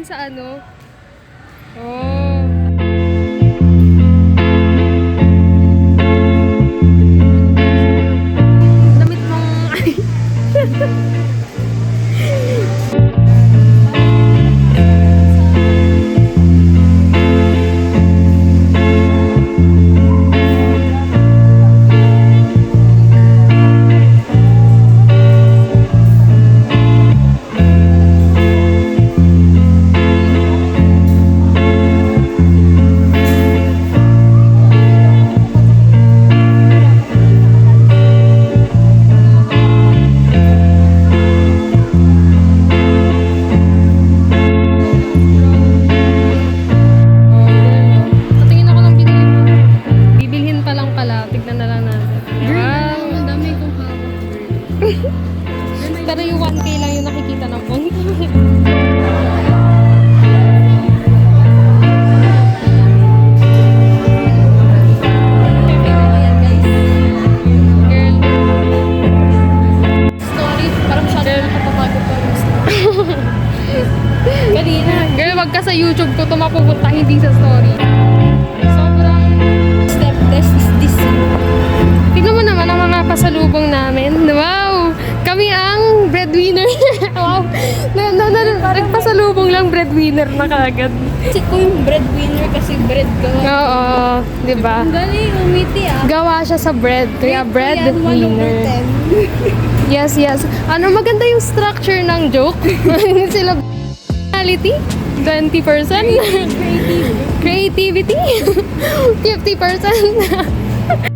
sa ano. Oh. Damit mong... Patingin ako ng binili mo. Bibilhin pa lang pala. Tignan na lang natin. Wow. Ang dami kong hawak. Pero yung 1K lang yung nakikita ng phone. Girl. Story, parang masyado nakapapagod pa rin story. Kanina, Girl, wag ka sa YouTube ko ito mapupunta, hindi sa story. Sobrang... step test is this. Tignan mo naman ang mga pasalubong namin. Wow! Kami ang breadwinner. Wow! Nagpasalubong lang breadwinner na kagad. Kasi ko yung breadwinner kasi bread ko. Oo, di ba? Ang galing, umiti ah. Gawa siya sa bread, kaya Yan, 1/10. breadwinner. Yes, yes. Ano, maganda yung structure ng joke. Sila personality, 20%. Creativity, 50%.